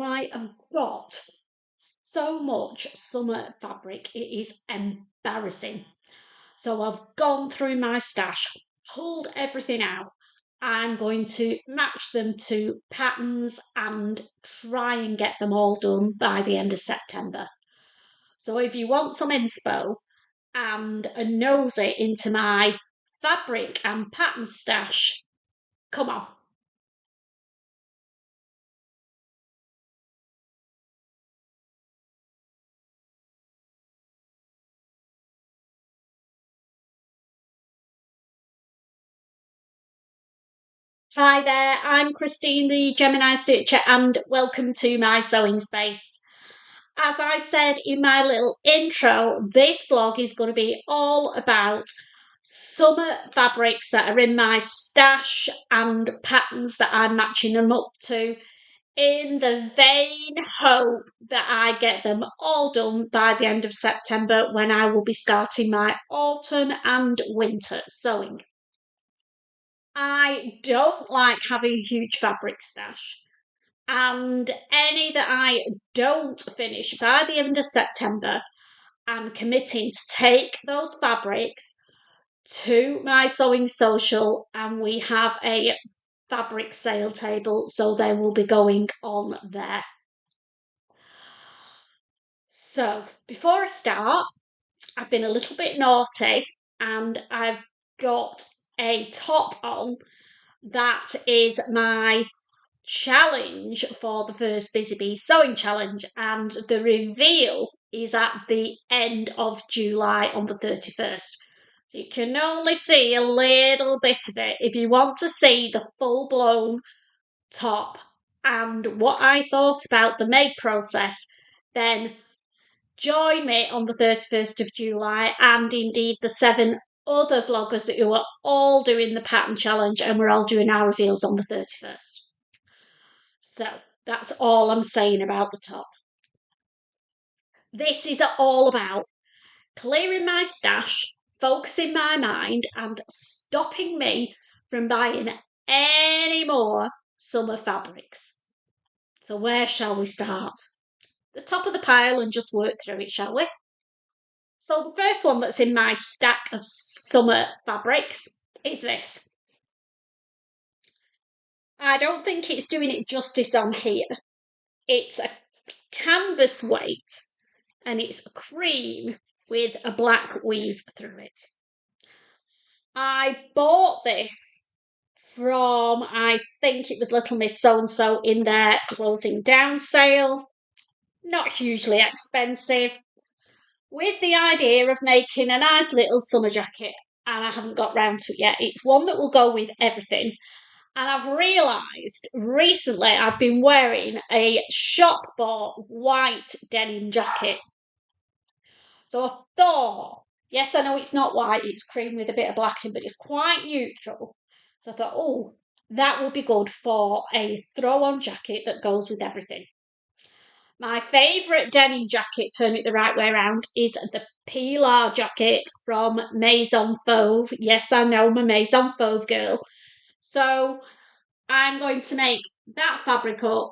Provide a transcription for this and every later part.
I have got so much summer fabric, it is embarrassing. So I've gone through my stash, pulled everything out. I'm going to match them to patterns and try and get them all done by the end of September. So if you want some inspo and a nosy into my fabric and pattern stash, come on. Hi there, I'm Christine, the Gemini Stitcher, and welcome to my sewing space. As I said in my little intro, this vlog is going to be all about summer fabrics that are in my stash and patterns that I'm matching them up to in the vain hope that I get them all done by the end of September when I will be starting my autumn and winter sewing. I don't like having a huge fabric stash, and any that I don't finish by the end of September, I'm committing to take those fabrics to my sewing social, and we have a fabric sale table, so they will be going on there. So before I start, I've been a little bit naughty and I've got a top on that is my challenge for the first Busy Bee Sewing Challenge, and the reveal is at the end of July on the 31st. So you can only see a little bit of it. If you want to see the full blown top and what I thought about the make process, then join me on the 31st of July and indeed the 7 other vloggers who are all doing the pattern challenge, and we're all doing our reveals on the 31st. So that's all I'm saying about the top. This is all about clearing my stash, focusing my mind, and stopping me from buying any more summer fabrics. So, where shall we start? The top of the pile and just work through it, shall we? So, the first one that's in my stack of summer fabrics is this. I don't think it's doing it justice on here. It's a canvas weight and it's cream with a black weave through it. I bought this from, I think it was Little Miss So-and-so in their closing down sale. Not hugely expensive, with the idea of making a nice little summer jacket, and I haven't got round to it yet. It's one that will go with everything. And I've realised recently I've been wearing a shop bought white denim jacket. So I thought, yes, I know it's not white, it's cream with a bit of black in, but it's quite neutral. So I thought, oh, that would be good for a throw on jacket that goes with everything. My favourite denim jacket, turn it the right way around, is the Pilar Jacket from Maison Fauve. Yes, I know, I'm a Maison Fauve girl. So I'm going to make that fabric up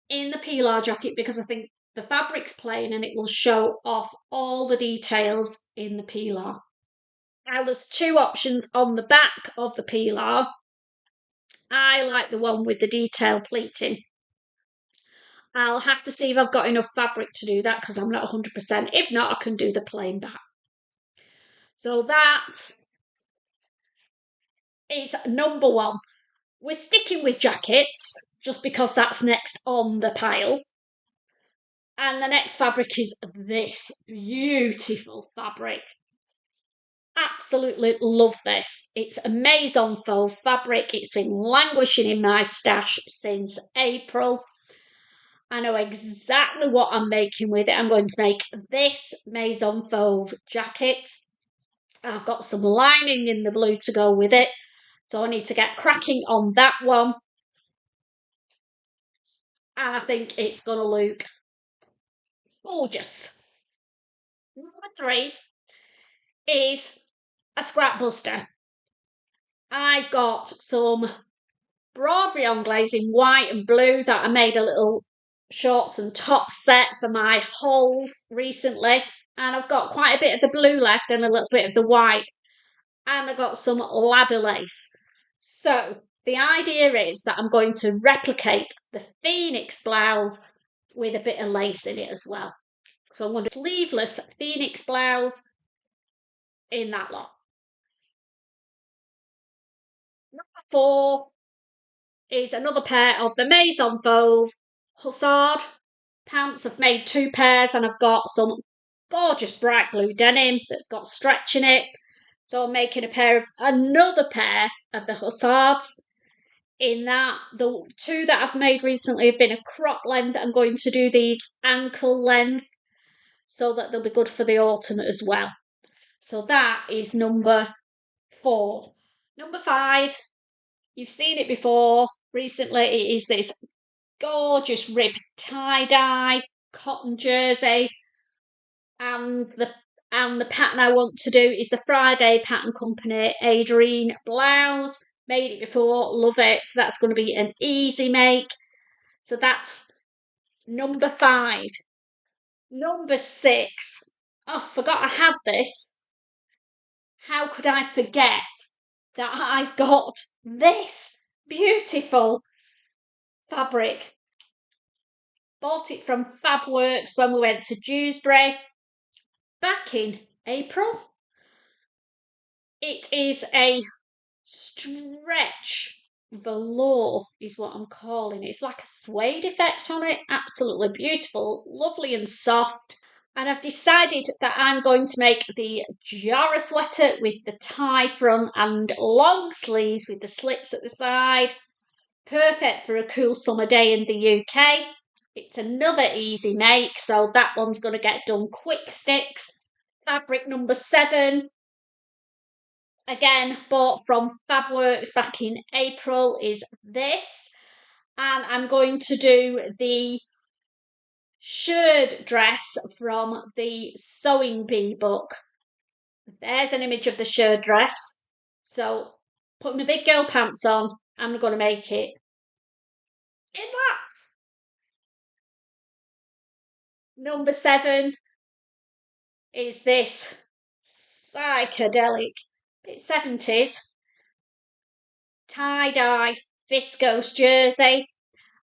in the Pilar Jacket because I think the fabric's plain and it will show off all the details in the Pilar. Now there's 2 options on the back of the Pilar. I like the one with the detail pleating. I'll have to see if I've got enough fabric to do that because I'm not 100%. If not, I can do the plain back. So that is number 1. We're sticking with jackets just because that's next on the pile. And the next fabric is this beautiful fabric. Absolutely love this. It's a Maison Fauve fabric. It's been languishing in my stash since April. I know exactly what I'm making with it. I'm going to make this Maison Fauve jacket. I've got some lining in the blue to go with it. So I need to get cracking on that one. And I think it's going to look gorgeous. Number 3 is a scrap buster. I got some broderie anglaise in white and blue that I made a little shorts and top set for my hauls recently. And I've got quite a bit of the blue left and a little bit of the white. And I got some ladder lace. So the idea is that I'm going to replicate the Phoenix blouse with a bit of lace in it as well. So I'm going to do sleeveless Phoenix blouse in that lot. Number 4 is another pair of the Maison Fauve Hussard Pants. I've made 2 pairs and I've got some gorgeous bright blue denim that's got stretch in it. So I'm making another pair of the Hussards. In that, the 2 that I've made recently have been a crop length. I'm going to do these ankle length so that they'll be good for the autumn as well. So that is number 4. Number 5, you've seen it before recently. It is this gorgeous ribbed tie-dye cotton jersey, and the pattern I want to do is the Friday Pattern Company Adrienne blouse. Made it before, love it. So that's going to be an easy make. So that's number 5. Number 6. Oh, forgot I had this. How could I forget that I've got this beautiful fabric? Bought it from Fabworks when we went to Dewsbury back in April. It is a stretch velour is what I'm calling it. It's like a suede effect on it. Absolutely beautiful, lovely and soft. And I've decided that I'm going to make the Jarrah sweater with the tie front and long sleeves with the slits at the side. Perfect for a cool summer day in the UK. It's another easy make, so that one's going to get done quick sticks. Fabric number 7. Again, bought from Fabworks back in April, is this. And I'm going to do the Shirred dress from the Sewing Bee book. There's an image of the Shirred dress. So, put my big girl pants on. I'm going to make it in that. Number 7 is this psychedelic, bit 70s, tie-dye viscose jersey.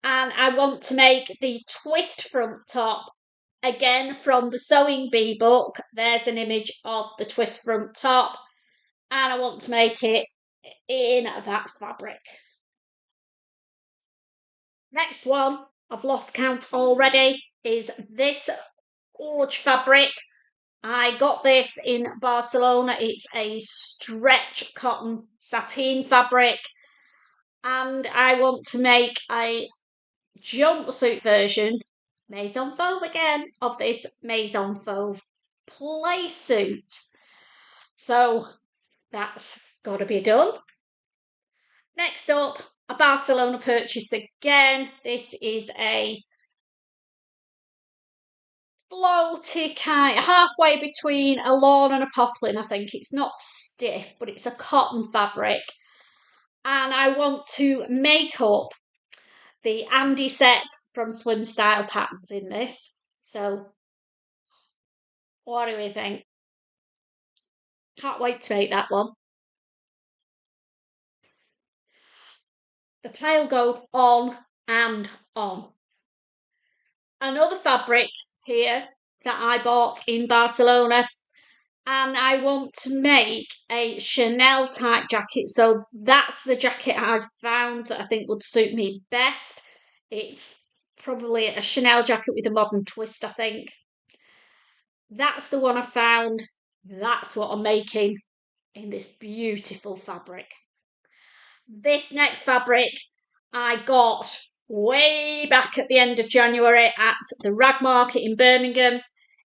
And I want to make the twist front top, again from the Sewing Bee book. There's an image of the twist front top. And I want to make it in that fabric. Next one, I've lost count already, is this gorge fabric. I got this in Barcelona. It's a stretch cotton sateen fabric. And I want to make a jumpsuit version, Maison Fauve again, of this Maison Fauve Playsuit. So that's got to be done. Next up, a Barcelona purchase again. This is a floaty kind, halfway between a lawn and a poplin, I think. It's not stiff, but it's a cotton fabric. And I want to make up the Andi set from Swim Style Patterns in this. So, what do we think? Can't wait to make that one. The pile goes on and on. Another fabric here that I bought in Barcelona, and I want to make a Chanel type jacket. So that's the jacket I've found that I think would suit me best. It's probably a Chanel jacket with a modern twist, I think. That's the one I found. That's what I'm making in this beautiful fabric. This next fabric I got way back at the end of January at the Rag Market in Birmingham.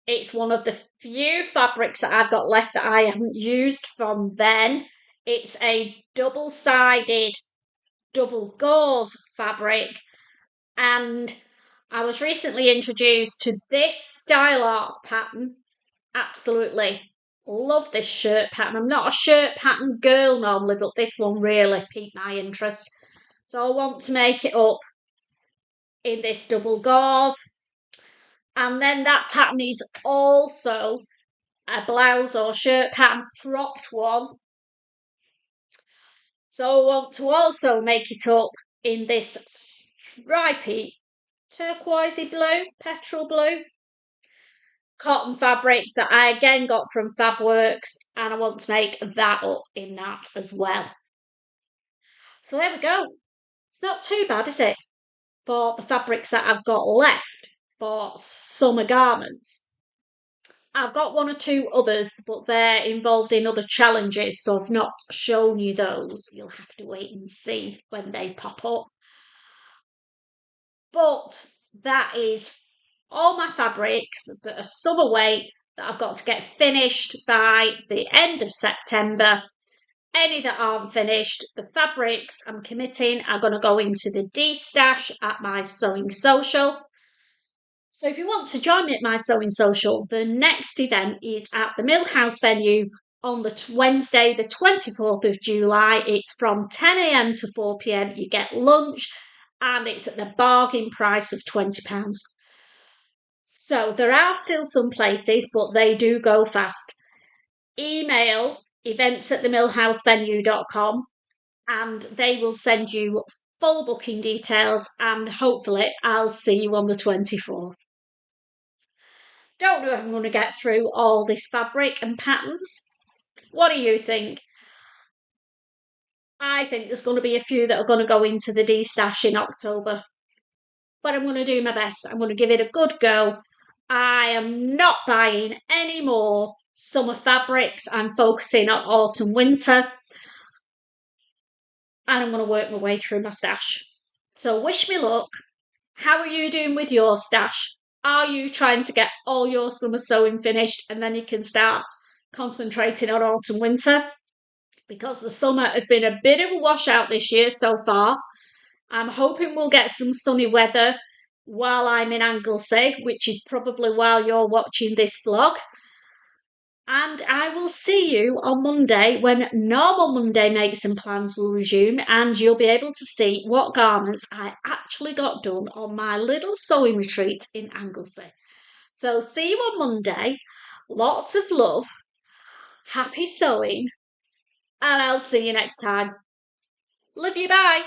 It's one of the few fabrics that I've got left that I haven't used from then. It's a double-sided double gauze fabric, and I was recently introduced to this style art pattern. Absolutely love this shirt pattern. I'm not a shirt pattern girl normally, but this one really piqued my interest. So I want to make it up in this double gauze. And then that pattern is also a blouse or shirt pattern, cropped one. So I want to also make it up in this stripy turquoisey blue, petrol blue cotton fabric that I again got from Fabworks, and I want to make that up in that as well. So there we go. It's not too bad, is it, for the fabrics that I've got left for summer garments. I've got one or two others, but they're involved in other challenges, so I've not shown you those. You'll have to wait and see when they pop up. But that is all my fabrics that are summer weight that I've got to get finished by the end of September. Any that aren't finished, the fabrics I'm committing are going to go into the D-stash at my sewing social. So if you want to join me at my sewing social, the next event is at the Millhouse venue on the Wednesday, the 24th of July. It's from 10 a.m. to 4 p.m. You get lunch, and it's at the bargain price of £20. So there are still some places, but they do go fast. Email events@themillhousevenue.com and they will send you full booking details, and hopefully I'll see you on the 24th. Don't know if I'm going to get through all this fabric and patterns. What do you think? I think there's going to be a few that are going to go into the D-stash in October. But I'm going to do my best. I'm going to give it a good go. I am not buying any more summer fabrics. I'm focusing on autumn, winter. And I'm going to work my way through my stash. So wish me luck. How are you doing with your stash? Are you trying to get all your summer sewing finished and then you can start concentrating on autumn, winter? Because the summer has been a bit of a washout this year so far. I'm hoping we'll get some sunny weather while I'm in Anglesey, which is probably while you're watching this vlog. And I will see you on Monday when normal Monday makes and plans will resume, and you'll be able to see what garments I actually got done on my little sewing retreat in Anglesey. So see you on Monday. Lots of love. Happy sewing. And I'll see you next time. Love you, bye.